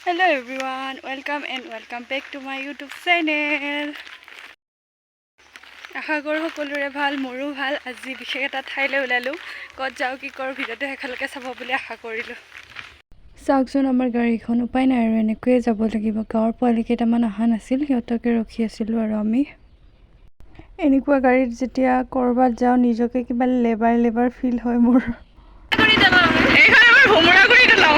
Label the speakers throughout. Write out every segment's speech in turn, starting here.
Speaker 1: Hello everyone, welcome back to my YouTube channel. আশা কৰো সকলোৰে ভাল, মোৰো ভাল। আজি বিশেষ এটা ঠাইলৈ ওলালো, কত যাও কি কৰো ভিডিওটো হেখালকে চাব বুলি আশা কৰিলো। চাওকচোন আমাৰ গাড়ীখন, উপায় নাই আৰু এনেকৈয়ে যাব লাগিব। গাঁৱৰ পোৱালি কেইটামান অহা নাছিল, সিহঁতকে ৰখি আছিলো আৰু আমি। এনেকুৱা গাড়ীত যেতিয়া কৰবাত যাও নিজকে কিবা লেবাৰ ফিল হয় মোৰ। এইখন আমাৰ ভুমুৰাগুৰিত লাও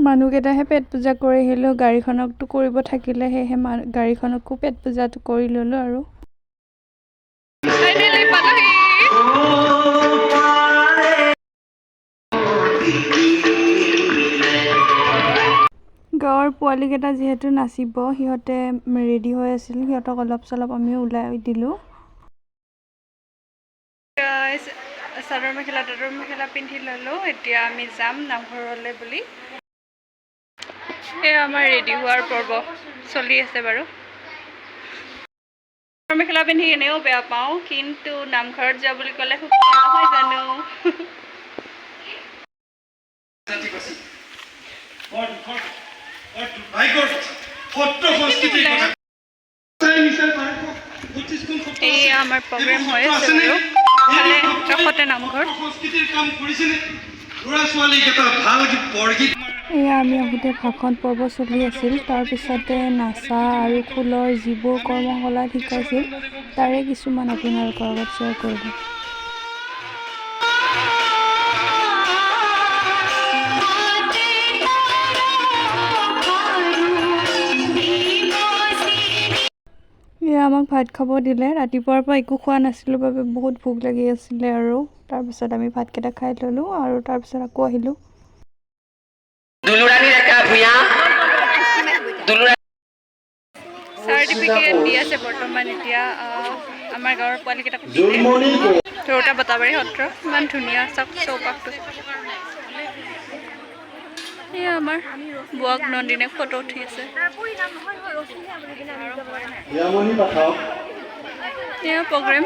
Speaker 1: মানুহকেইটাহে পেট পূজা কৰি আহিলেও গাড়ীখনকতো কৰিব থাকিলে, সেয়েহে গাড়ীখনকো পেট পূজাটো কৰি ল'লো আৰু। গাঁৱৰ পোৱালিকেইটা যিহেতু নাচিব, সিহঁতে ৰেডি হৈ আছিল, সিহঁতক অলপ চলপ আমিও ওলাই দিলোঁ। চাদৰ মেখেলা পিন্ধি ল'লোঁ। এতিয়া আমি যাম নামঘৰলৈ বুলি। এয়া আমাৰ ৰেডি হোৱাৰ পৰ্ব চলি আছে বাৰু। চাদৰ মেখেলা পিন্ধি এনেও বেয়া পাওঁ, কিন্তু নামঘৰত যোৱা বুলি ক'লে খুব নহয় জানো। এয়া আমাৰ প্ৰগ্ৰেম হৈ আছে বাৰু, কাষতে নামঘৰ। এয়া আমি আহোঁতে ভাষণ পৰ্ব চলি আছিল, তাৰপিছতে নাচা আৰু খোলৰ যিবোৰ কৰ্মশালাত শিকাইছিল তাৰে কিছুমান আপোনালোকৰ আগত শ্বেয়াৰ কৰিলোঁ। এয়া আমাক ভাত খাব দিলে। ৰাতিপুৱাৰ পৰা একো খোৱা নাছিলোঁ বাবে বহুত ভোক লাগি আছিলে আৰু তাৰপিছত আমি ভাতকেইটা খাই ল'লোঁ আৰু তাৰপিছত আকৌ আহিলোঁ। চাৰ্টিফিকেট দি আছে বৰ্তমান এতিয়া আমাৰ গাঁৱৰ পোৱালিকেইটাক ধৰোটা বটাবাৰী সত্ৰ। ইমান ধুনীয়া চৌপাশটো। এয়া আমাৰ বুৱাক নন্দিনে ফটো উঠি আছে। এয়া প্ৰগ্ৰেম।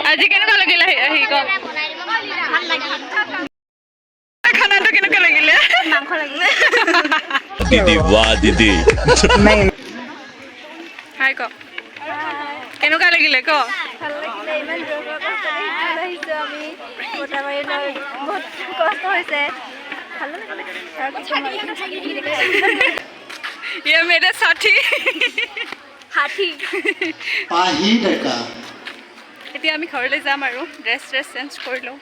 Speaker 1: আজি কেনেকুৱা লাগিলে আহি ক? খানাটো কেনেকুৱা লাগিলে? মাংস লাগিলে। দিদি বাহ দিদি। হাই ক। কেনেকুৱা লাগিলে ক? ভাল লাগিলে। ইমান দূৰৰ পৰা আহিছোঁ আমি বটাবাৰীলৈ, বহুত কষ্ট হৈছে। ভালো লাগিলে। ये मेरे साथी हाथी पाही ডেকা। এতিয়া আমি ঘৰলৈ যাম আৰু ড্ৰেছ চেঞ্জ কৰি লওঁ।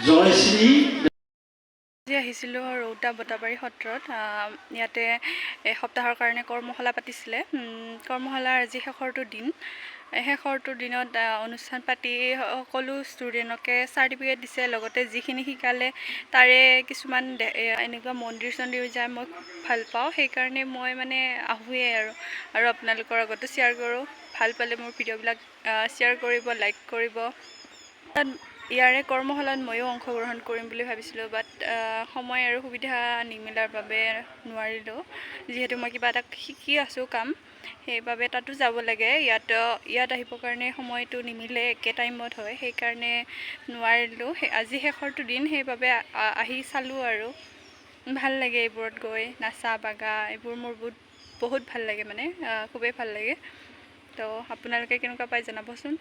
Speaker 1: জয়শ্ৰী আজি আহিছিলোঁ ৰৌতা বটাবাৰী সত্ৰত। ইয়াতে এসপ্তাহৰ কাৰণে কৰ্মশালা পাতিছিলে। কৰ্মশালাৰ আজি শেষৰটো দিনত অনুষ্ঠান পাতি সকলো ষ্টুডেণ্টকে চাৰ্টিফিকেট দিছে, লগতে যিখিনি শিকালে তাৰে কিছুমান এনেকুৱা মন্দিৰ যায় মই খুব ভাল পাওঁ, সেইকাৰণে মই মানে আহোঁৱেই আৰু আপোনালোকৰ আগতো শ্বেয়াৰ কৰোঁ। ভাল পালে মোৰ ভিডিঅ'বিলাক শ্বেয়াৰ কৰিব, লাইক কৰিব। তাত ইয়াৰে কৰ্মশালাত ময়ো অংশগ্ৰহণ কৰিম বুলি ভাবিছিলোঁ, বাট সময় আৰু সুবিধা নিমিলাৰ বাবে নোৱাৰিলোঁ। যিহেতু মই কিবা এটা শিকি আছোঁ কাম, সেইবাবে তাতো যাব লাগে। ইয়াত আহিবৰ কাৰণে সময়টো নিমিলে, একে টাইমত হয়, সেইকাৰণে নোৱাৰিলোঁ। আজি শেষৰটো দিন, সেইবাবে আহি চালোঁ আৰু ভাল লাগে এইবোৰত গৈ। নাচা বাগা এইবোৰ মোৰ বহুত ভাল লাগে, মানে খুবেই ভাল লাগে। তো আপোনালোকে কেনেকুৱা পাই জনাবচোন।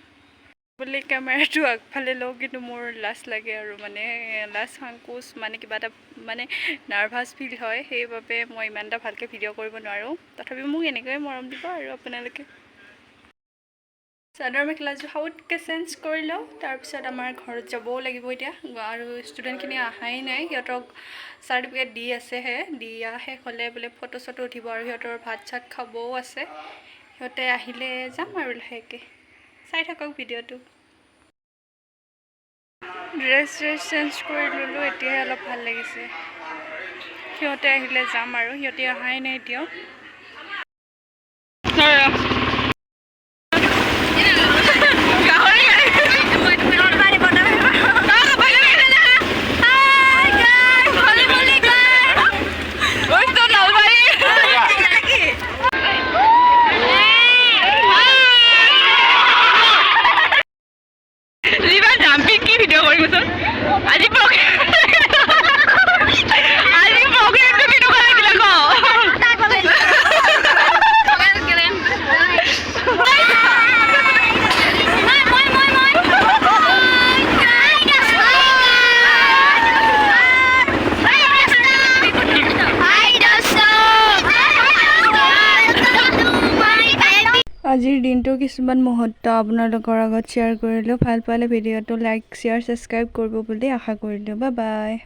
Speaker 1: বুলি কেমেৰাটো আগফালে লওঁ, কিন্তু মোৰ লাজ লাগে আৰু মানে লাজ সংকোচ, মানে কিবা এটা মানে নাৰ্ভাছ ফিল হয়, সেইবাবে মই ইমান এটা ভালকৈ ভিডিঅ' কৰিব নোৱাৰোঁ। তথাপিও মোক এনেকৈয়ে মৰম দিব আৰু আপোনালোকে। চাদৰ মেখেলাযোৰ সাউতকৈ চেঞ্জ কৰি লওঁ, তাৰপিছত আমাৰ ঘৰত যাবও লাগিব এতিয়া। আৰু ষ্টুডেণ্টখিনি অহাই নাই, সিহঁতক চাৰ্টিফিকেট দি আছেহে। দিয়া শেষ হ'লে বোলে ফটো চটো উঠিব আৰু সিহঁতৰ ভাত চাত খাবও আছে। সিহঁতে আহিলে যাম আৰু লাহেকৈ। চাই থাকক ভিডিঅ'টো। ড্ৰেছ চেঞ্জ কৰি ল'লোঁ, এতিয়াহে অলপ ভাল লাগিছে। সিহঁতে আহিলে যাম আৰু সিহঁতে অহাই নাই এতিয়াও। কৰিবচোন আজি প্ৰগ্ৰেমটো কেনেকুৱা লাগিলে ক আজিৰ দিনটোৰ কিছুমান মুহূৰ্ত আপোনালোকৰ আগত শ্বেয়াৰ কৰিলোঁ ভাল পালে ভিডিঅ'টো লাইক শ্বেয়াৰ ছাবস্ক্ৰাইব কৰিব বুলি আশা কৰিলোঁ বাই বাই